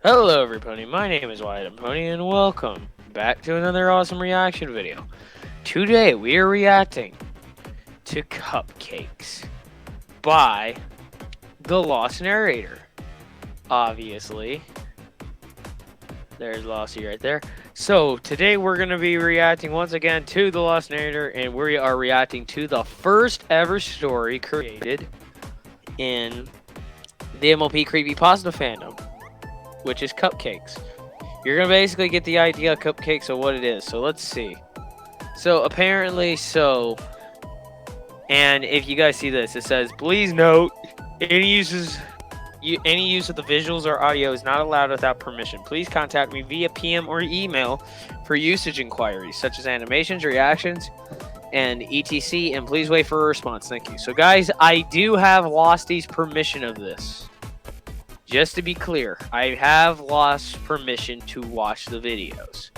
Hello everybody, my name is WyattMPony and welcome back to another awesome reaction video. Today we are reacting to Cupcakes by TheLostNarrator. Obviously. There's Lossie right there. So today we're going to be reacting once again to TheLostNarrator, and we are reacting to the first ever story created in the MLP Creepypasta fandom, which is Cupcakes. You're gonna basically get the idea of Cupcakes of what it is. So let's see. So apparently, and if you guys see this, it says, please note, any use of the visuals or audio is not allowed without permission. Please contact me via PM or email for usage inquiries, such as animations, reactions, and etc. And please wait for a response. Thank you. So guys, I do have Lostie's permission of this. Just to be clear, I have lost permission to watch the videos.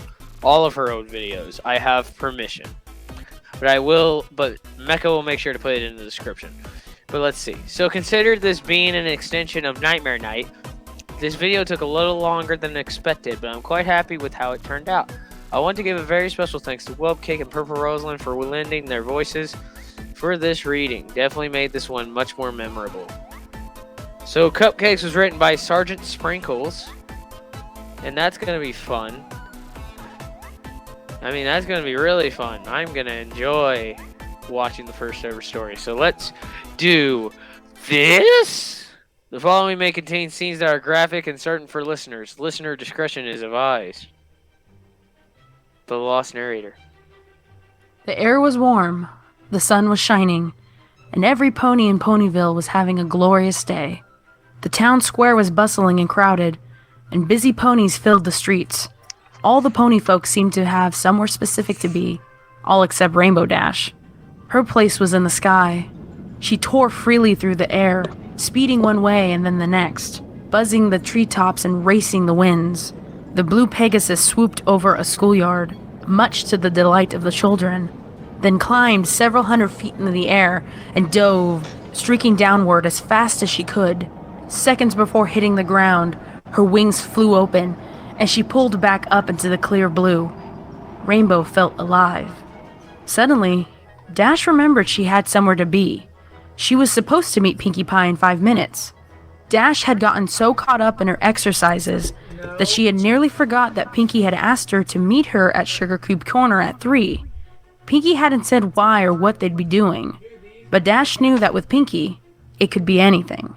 All of her own videos, I have permission. But Mecha will make sure to put it in the description. But let's see. So consider this being an extension of Nightmare Night. This video took a little longer than expected, but I'm quite happy with how it turned out. I want to give a very special thanks to Webcake and Purple Rosalind for lending their voices for this reading. Definitely made this one much more memorable. So Cupcakes was written by Sergeant Sprinkles, and that's going to be fun. I mean, that's going to be really fun. I'm going to enjoy watching the first ever story. So let's do this. The following may contain scenes that are graphic and certain for listeners. Listener discretion is advised. The Lost Narrator. The air was warm, the sun was shining, and every pony in Ponyville was having a glorious day. The town square was bustling and crowded, and busy ponies filled the streets. All the pony folk seemed to have somewhere specific to be, all except Rainbow Dash. Her place was in the sky. She tore freely through the air, speeding one way and then the next, buzzing the treetops and racing the winds. The blue Pegasus swooped over a schoolyard, much to the delight of the children, then climbed several hundred feet into the air and dove, streaking downward as fast as she could. Seconds before hitting the ground, her wings flew open, and she pulled back up into the clear blue. Rainbow felt alive. Suddenly, Dash remembered she had somewhere to be. She was supposed to meet Pinkie Pie in 5 minutes. Dash had gotten so caught up in her exercises that she had nearly forgot that Pinkie had asked her to meet her at Sugar Cube Corner at 3. Pinkie hadn't said why or what they'd be doing, but Dash knew that with Pinkie, it could be anything.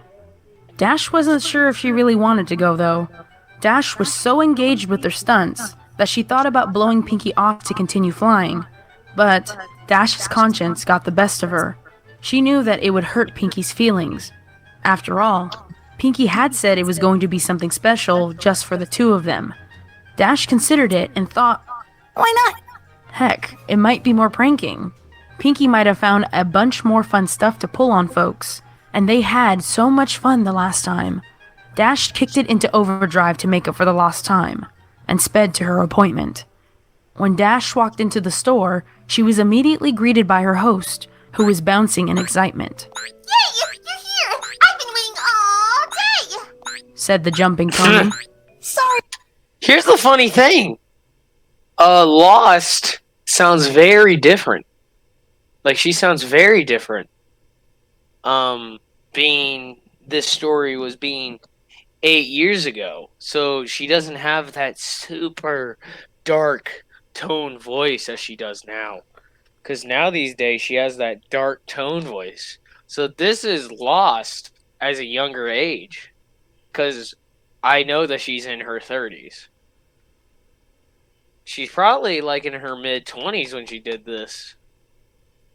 Dash wasn't sure if she really wanted to go, though. Dash was so engaged with her stunts that she thought about blowing Pinkie off to continue flying. But Dash's conscience got the best of her. She knew that it would hurt Pinkie's feelings. After all, Pinkie had said it was going to be something special just for the two of them. Dash considered it and thought, why not? Heck, it might be more pranking. Pinkie might have found a bunch more fun stuff to pull on folks. And they had so much fun the last time. Dash kicked it into overdrive to make up for the lost time, and sped to her appointment. When Dash walked into the store, she was immediately greeted by her host, who was bouncing in excitement. Yay! You're here! I've been waiting all day! Said the jumping pony. Sorry. Here's the funny thing. Lost sounds very different. Like, she sounds very different. This story was being 8 years ago, so she doesn't have that super dark tone voice as she does now. Because now these days she has that dark tone voice. So this is Lost as a younger age. Because I know that she's in her 30s. She's probably like in her mid-20s when she did this.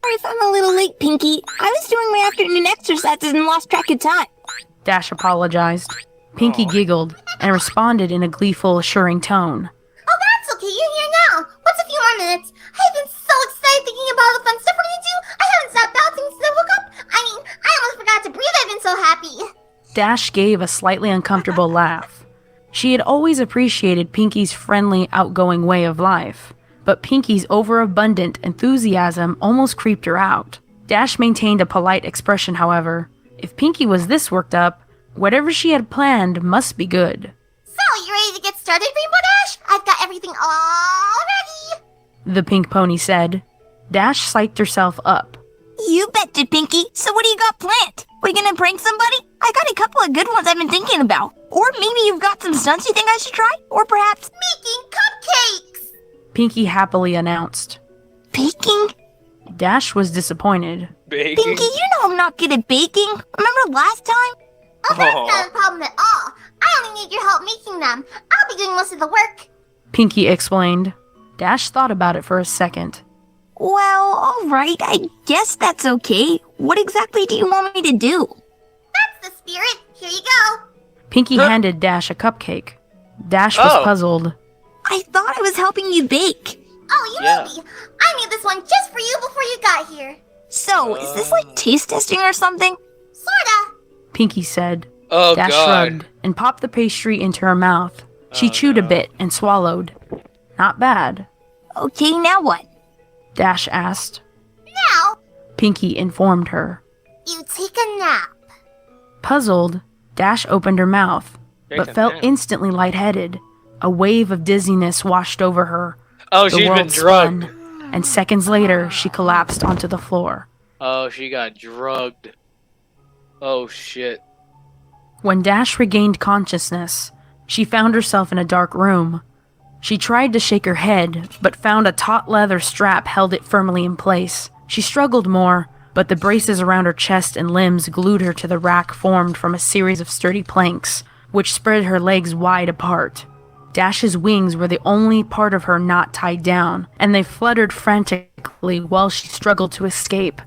Sorry if I'm a little late, Pinkie. I was doing my afternoon exercises and lost track of time. Dash apologized. Pinkie giggled and responded in a gleeful, assuring tone. Oh, that's okay. You're here now. What's a few more minutes? I've been so excited thinking about all the fun stuff we're gonna do. I haven't stopped bouncing since I woke up. I almost forgot to breathe. I've been so happy. Dash gave a slightly uncomfortable laugh. She had always appreciated Pinkie's friendly, outgoing way of life, but Pinkie's overabundant enthusiasm almost creeped her out. Dash maintained a polite expression, however. If Pinkie was this worked up, whatever she had planned must be good. So, ready to get started, Rainbow Dash? I've got everything all ready. The pink pony said. Dash psyched herself up. You betcha, Pinky. So what do you got planned? We gonna prank somebody? I got a couple of good ones I've been thinking about. Or maybe you've got some stunts you think I should try? Or perhaps Making cupcakes. Pinky happily announced. baking? Dash was disappointed. Baking? Pinky, you know I'm not good at baking. Remember last time? Oh, that's not a problem at all. I only need your help making them. I'll be doing most of the work. Pinky explained. Dash thought about it for a second. Well, alright, I guess that's okay. What exactly do you want me to do? That's the spirit. Here you go. Pinky handed Dash a cupcake. Dash was puzzled. I thought I was helping you bake. Oh, you may be. I made this one just for you before you got here. So, is this like taste testing or something? Sorta. Pinky said. Oh, Dash God. shrugged and popped the pastry into her mouth. She chewed a bit and swallowed. Not bad. Okay, now what? Dash asked. Now, Pinky informed her. you take a nap. Puzzled, Dash opened her mouth, Take but a felt nap. instantly lightheaded. A wave of dizziness washed over her. Oh, The she's been world drugged. spun, and seconds later, she collapsed onto the floor. Oh, she got drugged. Oh, shit. When Dash regained consciousness, she found herself in a dark room. She tried to shake her head, but found a taut leather strap held it firmly in place. She struggled more, but the braces around her chest and limbs glued her to the rack formed from a series of sturdy planks, which spread her legs wide apart. Dash's wings were the only part of her not tied down, and they fluttered frantically while she struggled to escape.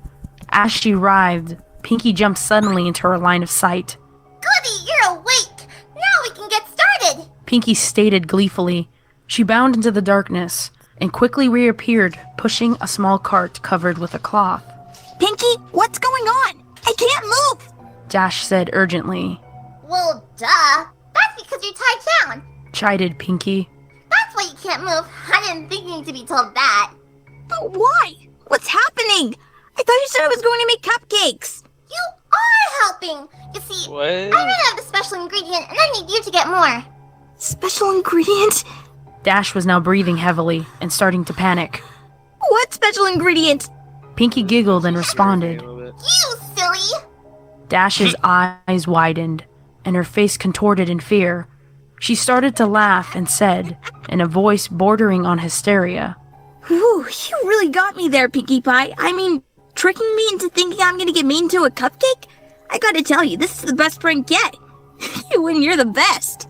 As she writhed, Pinky jumped suddenly into her line of sight. Goody, you're awake. Now we can get started. Pinky stated gleefully. She bounded into the darkness and quickly reappeared, pushing a small cart covered with a cloth. Pinky, what's going on? I can't move! Dash said urgently. Well, duh. That's because you're tied down. Chided Pinky. That's why you can't move. I didn't think you need to be told that. But why? What's happening? I thought you said I was going to make cupcakes. You are helping. You see, What? I ran out of the special ingredient, and I need you to get more. Special ingredient? Dash was now breathing heavily and starting to panic. What special ingredient? Pinky giggled and responded. You silly. Dash's eyes widened, and her face contorted in fear. She started to laugh and said, in a voice bordering on hysteria, Whew, you really got me there, Pinkie Pie. I mean, tricking me into thinking I'm gonna get made into a cupcake? I gotta tell you, this is the best prank yet. You and you're the best.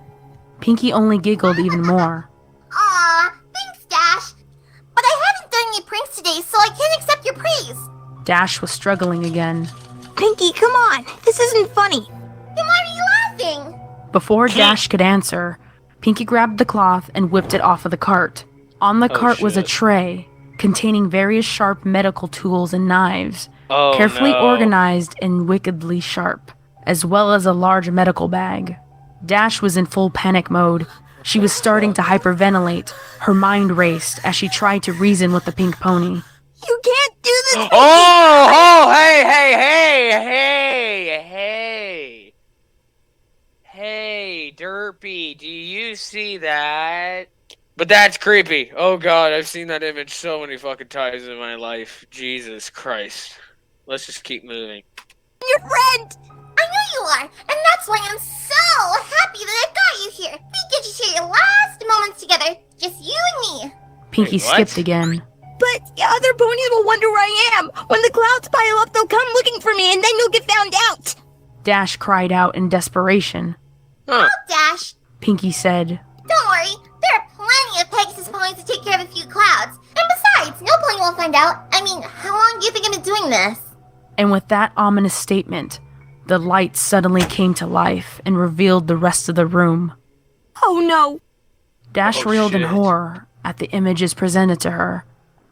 Pinky only giggled even more. Aw, thanks, Dash. But I haven't done any pranks today, so I can't accept your praise. Dash was struggling again. Pinky, come on. This isn't funny. Then why are you laughing? Before Dash could answer, Pinky grabbed the cloth and whipped it off of the cart. On the cart was a shit. tray containing various sharp medical tools and knives, Oh, carefully no. organized and wickedly sharp, as well as a large medical bag. Dash was in full panic mode. She was starting to hyperventilate. Her mind raced as she tried to reason with the pink pony. You can't do this, Pinky. Oh, hey. Hey, Derpy, do you see that? But that's creepy. Oh, God, I've seen that image so many fucking times in my life. Jesus Christ. Let's just keep moving. Your friend. I know you are, and that's why I'm so happy that I got you here. We get to share your last moments together, just you and me. Pinky Wait, what? skipped again. But other ponies will wonder where I am. When the clouds pile up, they'll come looking for me, and then you'll get found out. Dash cried out in desperation. Huh. Oh, Dash, Pinky said, don't worry. There are plenty of Pegasus ponies to take care of a few clouds. And besides, no pony will find out. I mean, how long do you think I've been doing this? and with that ominous statement, the lights suddenly came to life and revealed the rest of the room. Oh no. Dash Oh, reeled in shit. horror at the images presented to her.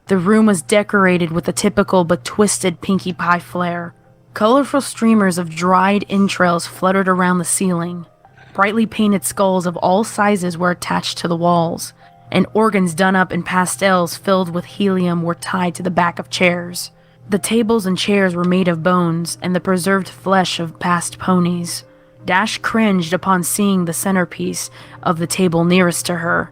The room was decorated with a typical but twisted Pinkie Pie flair. Colorful streamers of dried entrails fluttered around the ceiling. Brightly painted skulls of all sizes were attached to the walls, and organs done up in pastels filled with helium were tied to the back of chairs. The tables and chairs were made of bones and the preserved flesh of past ponies. Dash cringed upon seeing the centerpiece of the table nearest to her.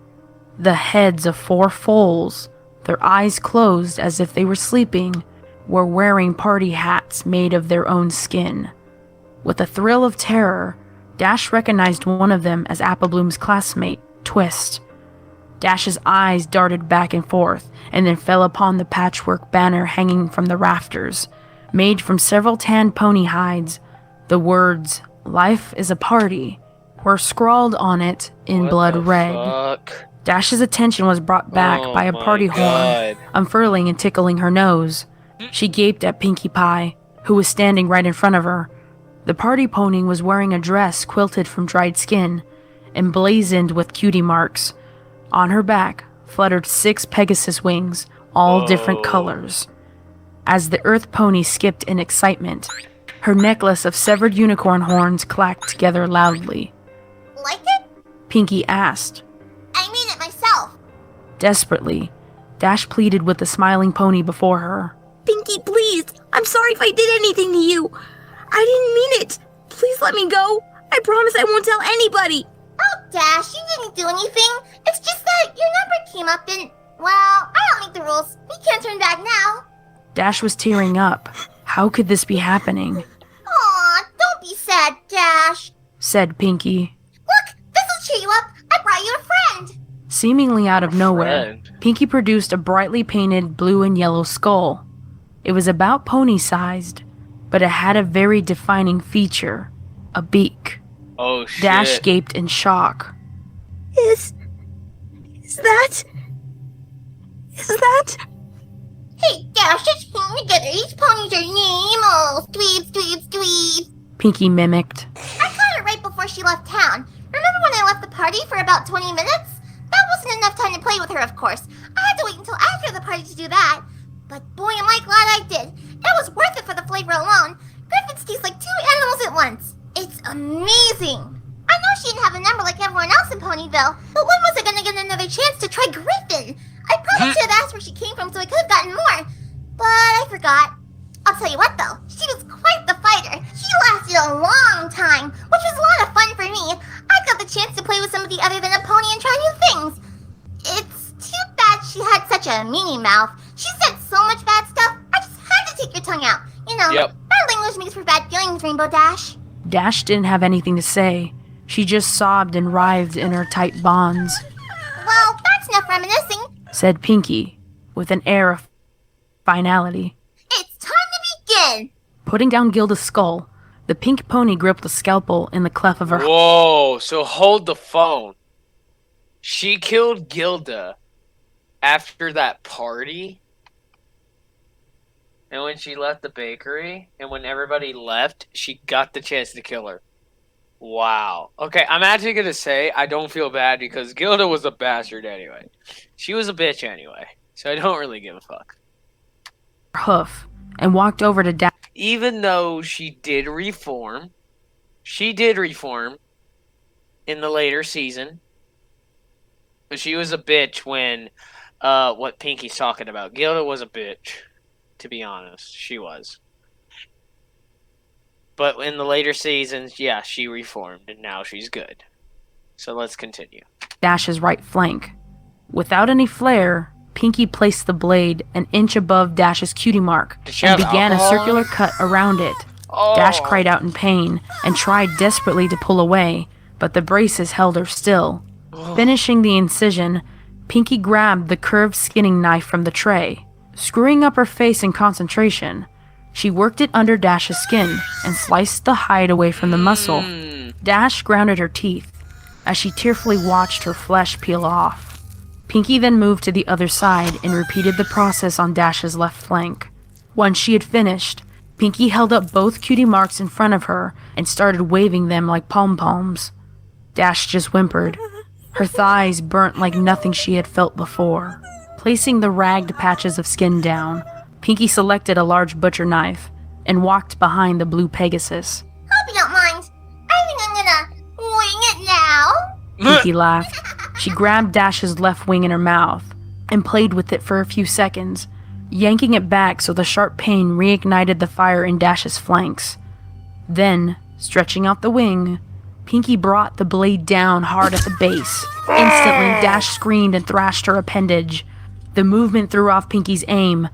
The heads of 4 foals, their eyes closed as if they were sleeping, were wearing party hats made of their own skin. With a thrill of terror, Dash recognized one of them as Applebloom's classmate, Twist. Dash's eyes darted back and forth, and then fell upon the patchwork banner hanging from the rafters. Made from several tanned pony hides, the words, "Life is a party," were scrawled on it in What blood the red. fuck? Dash's attention was brought back Oh by a my party horn, God. unfurling and tickling her nose. She gaped at Pinkie Pie, who was standing right in front of her. The party pony was wearing a dress quilted from dried skin, emblazoned with cutie marks. On her back fluttered 6 Pegasus wings, all different colors. As the Earth pony skipped in excitement, her necklace of severed unicorn horns clacked together loudly. Like it? Pinkie asked. I mean it myself. Desperately, Dash pleaded with the smiling pony before her. Pinkie, please. I'm sorry if I did anything to you. I didn't mean it. Please let me go. I promise I won't tell anybody. Oh, Dash, you didn't do anything. It's just that your number came up and, well, I don't make the rules. We can't turn back now. Dash was tearing up. How could this be happening? Aw, don't be sad, Dash. Said Pinkie. Look, this'll cheer you up. I brought you a friend. Seemingly out of nowhere, Friend. Pinkie produced a brightly painted blue and yellow skull. It was about pony-sized, but it had a very defining feature, a beak. Oh shit. Dash gaped in shock. Is that? Hey, Dash, just hang together. Each pony's your name. Oh, dweeb. Pinkie mimicked. I caught her right before she left town. Remember when I left the party for about 20 minutes? That wasn't enough time to play with her, of course. I had to wait until after the party to do that. But boy, am I glad I did. It was worth it for the flavor alone. Griffins taste like 2 animals at once. It's amazing. I know she didn't have a number like everyone else in Ponyville, but when was I gonna get another chance to try Griffin? I probably should have asked where she came from so I could have gotten more. But I forgot. I'll tell you what though, she was quite the fighter. She lasted a long time, which was a lot of fun for me. I got the chance to play with somebody other than a pony and try new things. It's too bad she had such a meanie mouth. She said so much bad stuff, I just had to take your tongue out. You know, Yep. bad language makes for bad feelings, Rainbow Dash. Dash didn't have anything to say. She just sobbed and writhed in her tight bonds, Well, that's enough reminiscing. said Pinkie, with an air of finality. It's time to begin. Putting down Gilda's skull, the pink pony gripped the scalpel in the cleft of her. Whoa, so hold the phone. She killed Gilda after that party? And when she left the bakery, and when everybody left, she got the chance to kill her. Wow. Okay, I'm actually gonna say I don't feel bad because Gilda was a bastard anyway. She was a bitch anyway, so I don't really give a fuck. Hoof and walked over to Dash. Even though she did reform in the later season. But she was a bitch when, what Pinkie's talking about. Gilda was a bitch, to be honest. She was. But in the later seasons, yeah, she reformed, and now she's good. So let's continue. Dash's right flank. Without any flair, Pinkie placed the blade an inch above Dash's cutie mark Did she and have began a alcohol? circular cut around it. Oh. Dash cried out in pain and tried desperately to pull away, but the braces held her still. Finishing the incision, Pinkie grabbed the curved skinning knife from the tray. Screwing up her face in concentration, she worked it under Dash's skin and sliced the hide away from the muscle. Dash grounded her teeth as she tearfully watched her flesh peel off. Pinkie then moved to the other side and repeated the process on Dash's left flank. Once she had finished, Pinkie held up both cutie marks in front of her and started waving them like pom-poms. Dash just whimpered. Her thighs burnt like nothing she had felt before. Placing the ragged patches of skin down, Pinkie selected a large butcher knife and walked behind the blue Pegasus. Hope you don't mind. I think I'm gonna wing it now. Pinkie laughed. She grabbed Dash's left wing in her mouth and played with it for a few seconds, yanking it back so the sharp pain reignited the fire in Dash's flanks. Then, Stretching out the wing, Pinky brought the blade down hard at the base. Instantly, Dash screamed and thrashed her appendage. The movement threw off Pinky's aim.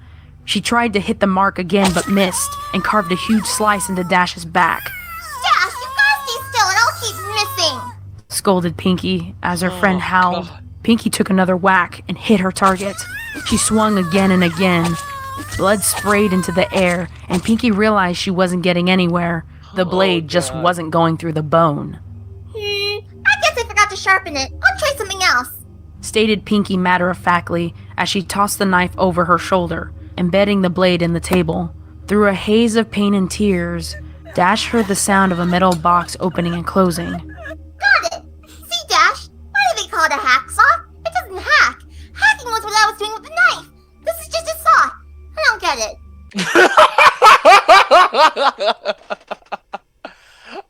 She tried to hit the mark again but missed and carved a huge slice into Dash's back. Dash, you gotta stay still and I'll keep missing. Scolded Pinky as her friend howled. God. Pinky took another whack and hit her target. She swung again and again. Blood sprayed into the air, and Pinky realized she wasn't getting anywhere. The blade just wasn't going through the bone. I guess I forgot to sharpen it. I'll try something else. Stated Pinky matter-of-factly as she tossed the knife over her shoulder, embedding the blade in the table. Through a haze of pain and tears, Dash heard the sound of a metal box opening and closing. Got it. See, Dash? Why do they call it a hacksaw? It doesn't hack. Hacking was what I was doing with the knife. This is just a saw. I don't get it.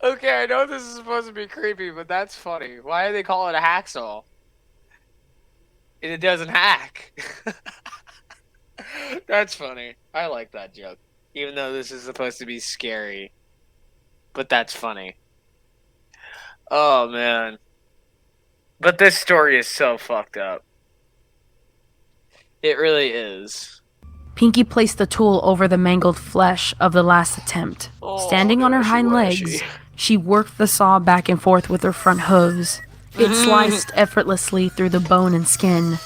Okay, I know this is supposed to be creepy, but that's funny. Why do they call it a hacksaw? And it doesn't hack. That's funny. I like that joke. Even though this is supposed to be scary. But that's funny. Oh, man. But this story is so fucked up. It really is. Pinky placed the tool over the mangled flesh of the last attempt. Standing on her hind legs, she worked the saw back and forth with her front hooves. It sliced effortlessly through the bone and skin.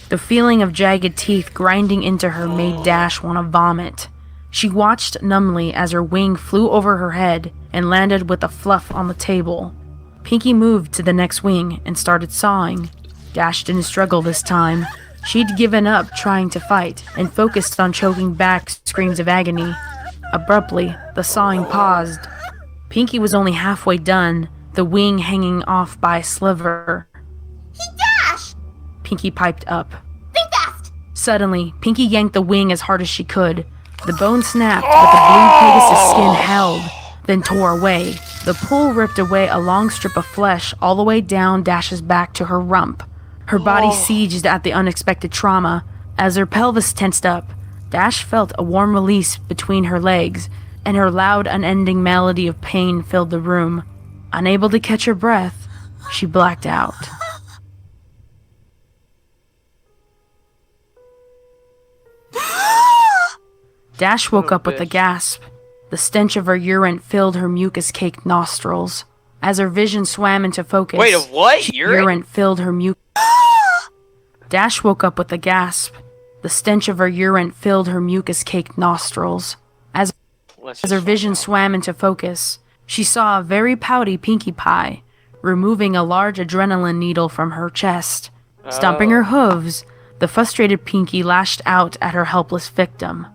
The feeling of jagged teeth grinding into her made Dash want to vomit. She watched numbly as her wing flew over her head and landed with a fluff on the table. Pinky moved to the next wing and started sawing. Dash didn't struggle this time. She'd given up trying to fight and focused on choking back screams of agony. Abruptly, the sawing paused. Pinky was only halfway done, the wing hanging off by a sliver. Hey, Dash! Pinky piped up. Think fast! Suddenly, Pinky yanked the wing as hard as she could. The bone snapped, but the blue Pegasus skin held, then tore away. The pull ripped away a long strip of flesh all the way down Dash's back to her rump. Her body sieged at the unexpected trauma. As her pelvis tensed up, Dash felt a warm release between her legs, and her loud, unending melody of pain filled the room. Unable to catch her breath, she blacked out. Dash woke up with a gasp. The stench of her urine filled her mucus-caked nostrils. As her vision swam into focus, Wait, of what? urine filled her mucus. Dash woke up with a gasp. The stench of her urine filled her mucus-caked nostrils. As her vision swam into focus, she saw a very pouty Pinkie Pie, removing a large adrenaline needle from her chest. Stomping her hooves, the frustrated Pinkie lashed out at her helpless victim.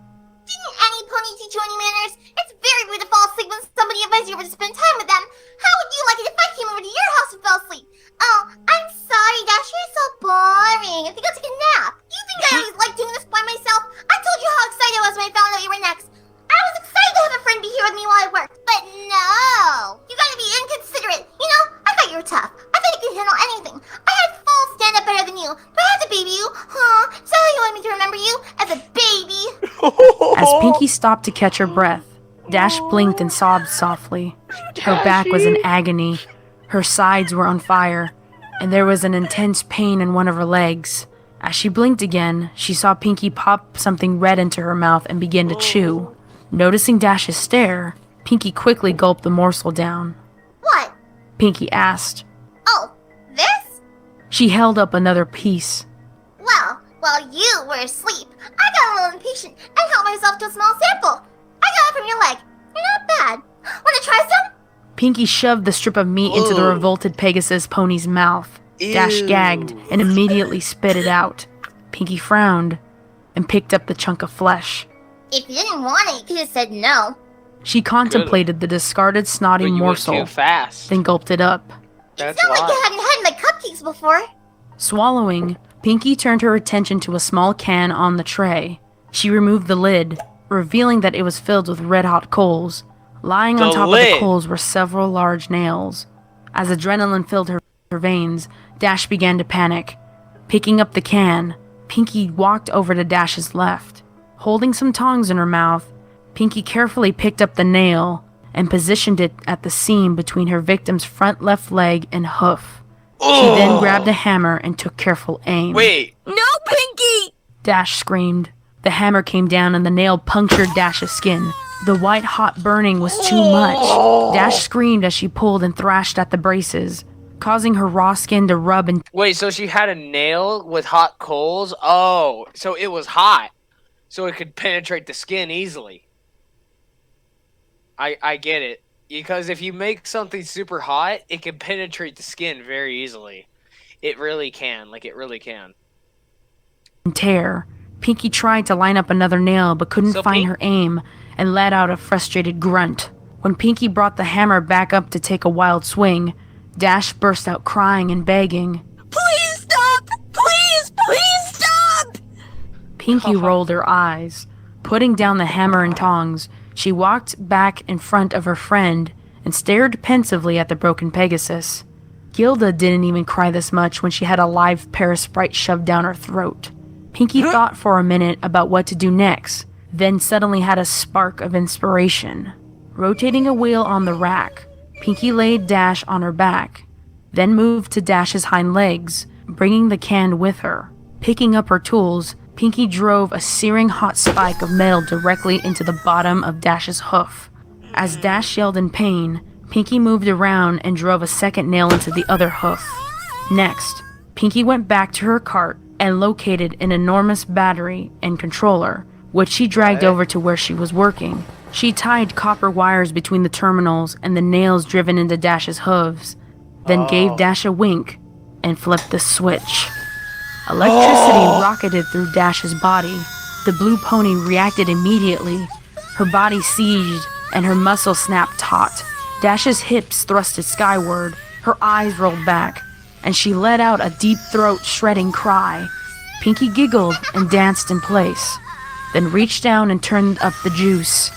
Didn't any pony teach you any manners? It's very rude to fall asleep when somebody invites you over to spend time with them. How would you like it if I came over to your house and fell asleep? Oh, I'm sorry, Dash. You're so boring. I think I'll take a nap. You think I always like doing this by myself? I told you how excited I was when I found out you were next. I was excited to have a friend be here with me while I worked, but no. You gotta be inconsiderate. You know, I thought you were tough. I thought you could handle anything. I had full stand-up better than you, but I had to baby you. Huh? Is that how you want me to remember you? As a baby? As Pinkie stopped to catch her breath, Dash blinked and sobbed softly. Her back was in agony. Her sides were on fire, and there was an intense pain in one of her legs. As she blinked again, she saw Pinkie pop something red into her mouth and begin to chew. Noticing Dash's stare, Pinkie quickly gulped the morsel down. What? Pinkie asked. Oh, this? She held up another piece. Well, while you were asleep, I got a little impatient and helped myself to a small sample. I got it from your leg. You're not bad. Wanna try some? Pinkie shoved the strip of meat into the revolted Pegasus pony's mouth. Dash gagged and immediately spit it out. Pinkie frowned and picked up the chunk of flesh. If you didn't want it, you could have said no. She contemplated the discarded snotty But you morsel, went too fast. then gulped it up. That's It's not like why. you hadn't had my cupcakes before. Swallowing, Pinkie turned her attention to a small can on the tray. She removed the lid, revealing that it was filled with red-hot coals. Lying on The top of lid. the coals were several large nails. As adrenaline filled her veins, Dash began to panic. Picking up the can, Pinkie walked over to Dash's left. Holding some tongs in her mouth, Pinkie carefully picked up the nail and positioned it at the seam between her victim's front left leg and hoof. She then grabbed a hammer and took careful aim. Wait. No, Pinky! Dash screamed. The hammer came down and the nail punctured Dash's skin. The white hot burning was too much. Dash screamed as she pulled and thrashed at the braces, causing her raw skin to rub and... Wait, so she had a nail with hot coals? Oh, so it was hot. So it could penetrate the skin easily. I get it. Because if you make something super hot, it can penetrate the skin very easily. It really can. Like, it really can. tear. Pinky tried to line up another nail but couldn't So find Pink- her aim and let out a frustrated grunt. When Pinky brought the hammer back up to take a wild swing, Dash burst out crying and begging. Please stop! Please, please stop! Pinky rolled her eyes. Putting down the hammer and tongs, she walked back in front of her friend and stared pensively at the broken Pegasus. Gilda didn't even cry this much when she had a live Parasprite shoved down her throat. Pinky thought for a minute about what to do next, then suddenly had a spark of inspiration. Rotating a wheel on the rack, Pinky laid Dash on her back, then moved to Dash's hind legs, bringing the can with her. Picking up her tools, Pinky drove a searing hot spike of metal directly into the bottom of Dash's hoof. As Dash yelled in pain, Pinky moved around and drove a second nail into the other hoof. Next, Pinky went back to her cart and located an enormous battery and controller, which she dragged over to where she was working. She tied copper wires between the terminals and the nails driven into Dash's hooves, then gave Dash a wink and flipped the switch. Electricity rocketed through Dash's body. The blue pony reacted immediately. Her body seized and her muscles snapped taut. Dash's hips thrusted skyward, her eyes rolled back, and she let out a deep throat-shredding cry. Pinky giggled and danced in place, then reached down and turned up the juice.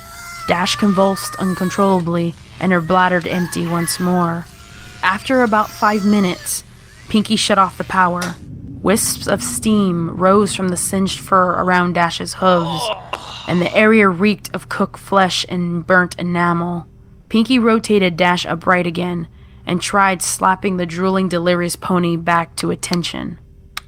Dash convulsed uncontrollably, and her bladder emptied once more. After about 5 minutes, Pinky shut off the power. Wisps of steam rose from the singed fur around Dash's hooves, and the area reeked of cooked flesh and burnt enamel. Pinky rotated Dash upright again, and tried slapping the drooling delirious pony back to attention.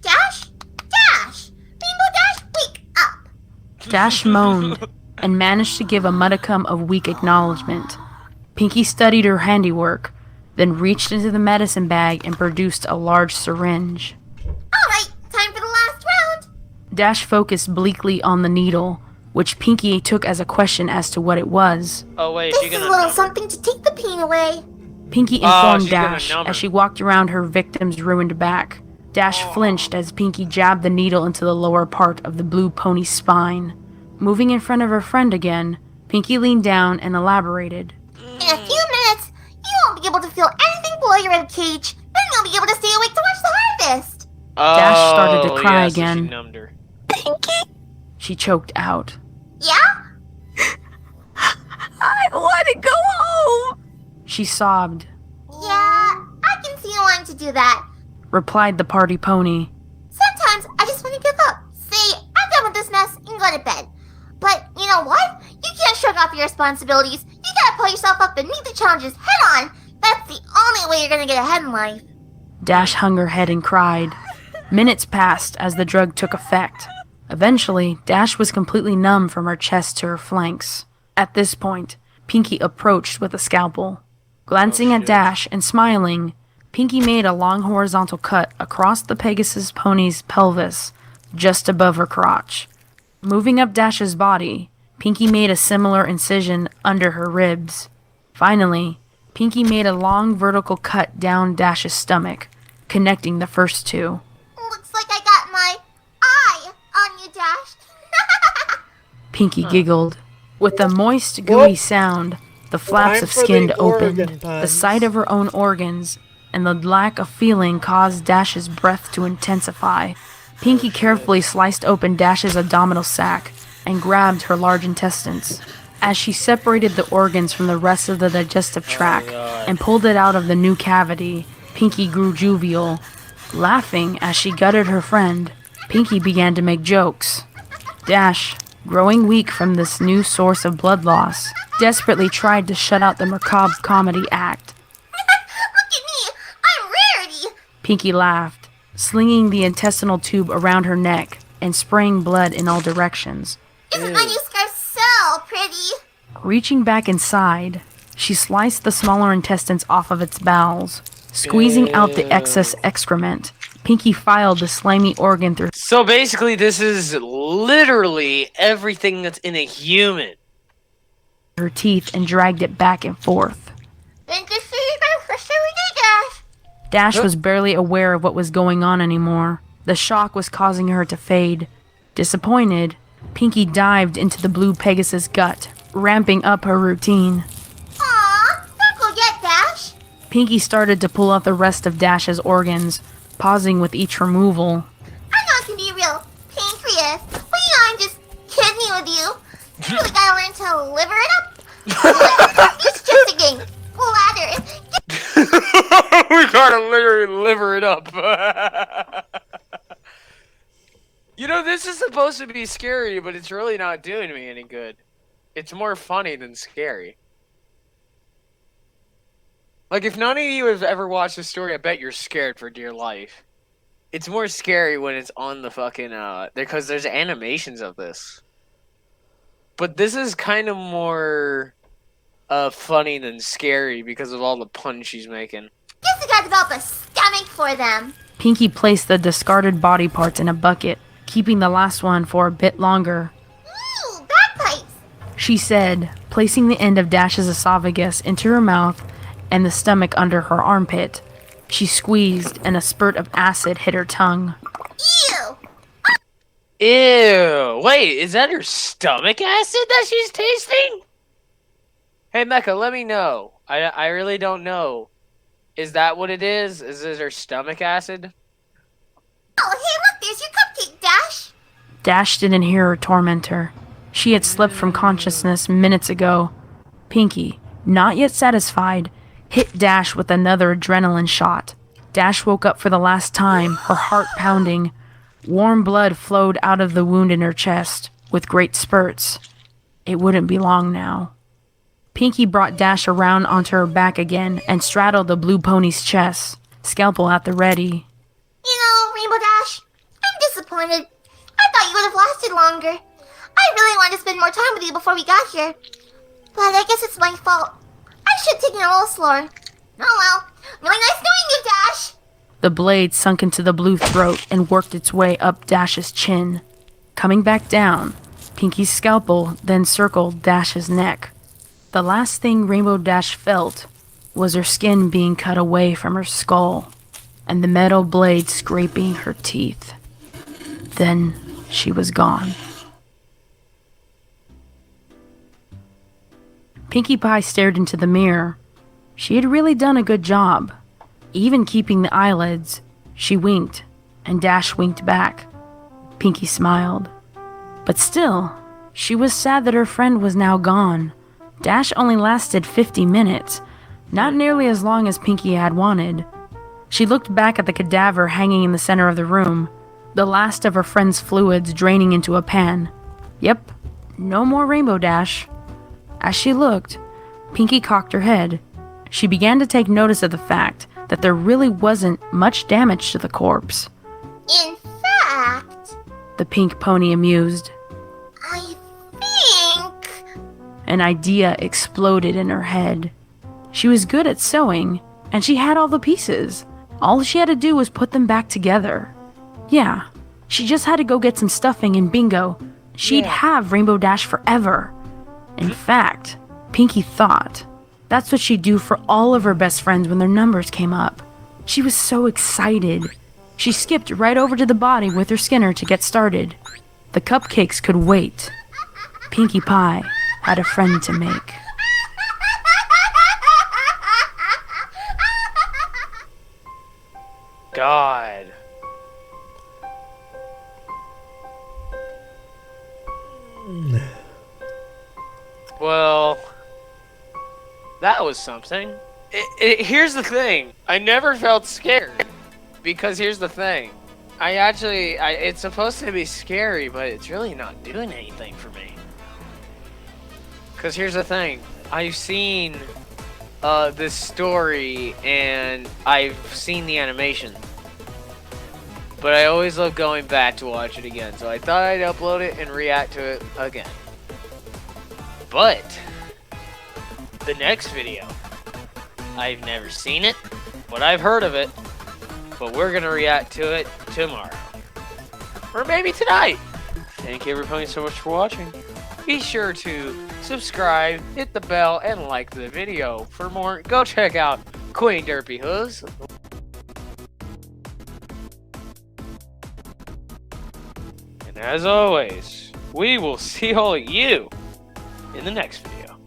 Dash? Dash! Rainbow Dash, wake up! Dash moaned, and managed to give a modicum of weak acknowledgement. Pinky studied her handiwork, then reached into the medicine bag and produced a large syringe. Alright, time for the last round! Dash focused bleakly on the needle, which Pinky took as a question as to what it was. Oh wait, This she is gonna a little number? something to take the pain away. Pinky informed she's gonna Dash number. as she walked around her victim's ruined back. Dash flinched as Pinky jabbed the needle into the lower part of the blue pony's spine. Moving in front of her friend again, Pinky leaned down and elaborated. In a few minutes, you won't be able to feel anything below your rib cage. Then you'll be able to stay awake to watch the harvest. Dash started to cry yeah, so again. she numbed her. Pinky, She choked out. Yeah? I want to go home. She sobbed, Yeah, I can see you wanting to do that. replied the party pony. Sometimes I just want to give up. Say, I'm done with this mess and go to bed. But you know what? You can't shrug off your responsibilities. You gotta pull yourself up and meet the challenges head on. That's the only way you're gonna get ahead in life. Dash hung her head and cried. Minutes passed as the drug took effect. Eventually, Dash was completely numb from her chest to her flanks. At this point, Pinky approached with a scalpel. Glancing at Dash and smiling, Pinky made a long horizontal cut across the Pegasus pony's pelvis, just above her crotch. Moving up Dash's body, Pinky made a similar incision under her ribs. Finally, Pinky made a long vertical cut down Dash's stomach, connecting the first two. Looks like I got my eye on you, Dash. Pinky giggled. With a moist, gooey sound, the flaps Time of for skin the opened. organ The puns. sight of her own organs and the lack of feeling caused Dash's breath to intensify. Pinky carefully sliced open Dash's abdominal sac and grabbed her large intestines. As she separated the organs from the rest of the digestive tract and pulled it out of the new cavity, Pinky grew jovial. Laughing as she gutted her friend, Pinky began to make jokes. Dash, growing weak from this new source of blood loss, desperately tried to shut out the macabre comedy act. Look at me! I'm Rarity! Pinky laughed, slinging the intestinal tube around her neck and spraying blood in all directions. Isn't my new scarf so pretty? Reaching back inside, she sliced the smaller intestines off of its bowels, squeezing out the excess excrement. Pinky filed the slimy organ through So basically, this is literally everything that's in a human. her teeth and dragged it back and forth. Then just see you guys for sure we did, Dash. Dash was barely aware of what was going on anymore. The shock was causing her to fade. Disappointed, Pinky dived into the blue Pegasus gut, ramping up her routine. Aw, don't go yet, Dash. Pinky started to pull out the rest of Dash's organs, pausing with each removal. I know it can be real pancreas, but I'm just kidding with you. You really gotta learn to liver it up. It's just a game. Bladder. We gotta literally liver it up. You know, this is supposed to be scary, but it's really not doing me any good. It's more funny than scary. Like, if none of you have ever watched this story, I bet you're scared for dear life. It's more scary when it's on the fucking, because there's animations of this. But this is kind of more, funny than scary because of all the puns she's making. Guess we gotta develop a stomach for them. Pinky placed the discarded body parts in a bucket, keeping the last one for a bit longer. Ooh, bagpipes. She said, placing the end of Dash's esophagus into her mouth and the stomach under her armpit. She squeezed, and a spurt of acid hit her tongue. Ew. Ew! Wait, is that her stomach acid that she's tasting? Hey, Mecca, let me know. I really don't know. Is that what it is? Is it her stomach acid? Oh, hey, look, there's your cupcake, Dash. Dash didn't hear her tormentor. She had slipped from consciousness minutes ago. Pinky, not yet satisfied, hit Dash with another adrenaline shot. Dash woke up for the last time, her heart pounding. Warm blood flowed out of the wound in her chest, with great spurts. It wouldn't be long now. Pinky brought Dash around onto her back again and straddled the blue pony's chest, scalpel at the ready. You know, Rainbow Dash, I'm disappointed. I thought you would have lasted longer. I really wanted to spend more time with you before we got here. But I guess it's my fault. I should have taken it a little slower. Oh well, really nice knowing you, Dash. The blade sunk into the blue throat and worked its way up Dash's chin. Coming back down, Pinky's scalpel then circled Dash's neck. The last thing Rainbow Dash felt was her skin being cut away from her skull, and the metal blade scraping her teeth. Then she was gone. Pinkie Pie stared into the mirror. She had really done a good job. Even keeping the eyelids, she winked, and Dash winked back. Pinkie smiled. But still, she was sad that her friend was now gone. Dash only lasted 50 minutes, not nearly as long as Pinkie had wanted. She looked back at the cadaver hanging in the center of the room, the last of her friend's fluids draining into a pan. Yep, no more Rainbow Dash. As she looked, Pinkie cocked her head. She began to take notice of the fact that there really wasn't much damage to the corpse. In fact, The pink pony amused. I think... An idea exploded in her head. She was good at sewing, and she had all the pieces. All she had to do was put them back together. Yeah, she just had to go get some stuffing and bingo. She'd have Rainbow Dash forever. In fact, Pinkie thought that's what she'd do for all of her best friends when their numbers came up. She was so excited. She skipped right over to the body with her Skinner to get started. The cupcakes could wait. Pinkie Pie had a friend to make. God. Well, that was something. Here's the thing. I never felt scared. Because here's the thing. It's supposed to be scary, but it's really not doing anything for me. Because here's the thing. I've seen this story and I've seen the animation. But I always love going back to watch it again. So I thought I'd upload it and react to it again. But the next video, I've never seen it, but I've heard of it. But we're going to react to it tomorrow. Or maybe tonight. Thank you everybody so much for watching. Be sure to subscribe, hit the bell, and like the video. For more, go check out Queen Derpy Hooves. And as always, we will see all of you in the next video.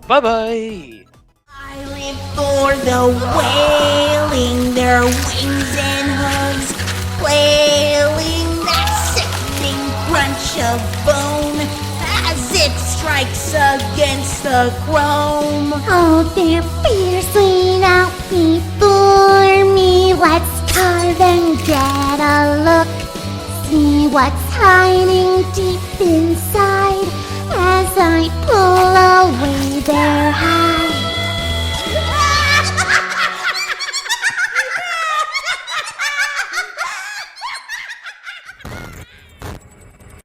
Bye-bye! I live for the wailing, their wings and hooves flailing, that sickening crunch of bone as it strikes against the chrome. Oh, they're fiercely out before me. Let's carve and get a look. See what's hiding deep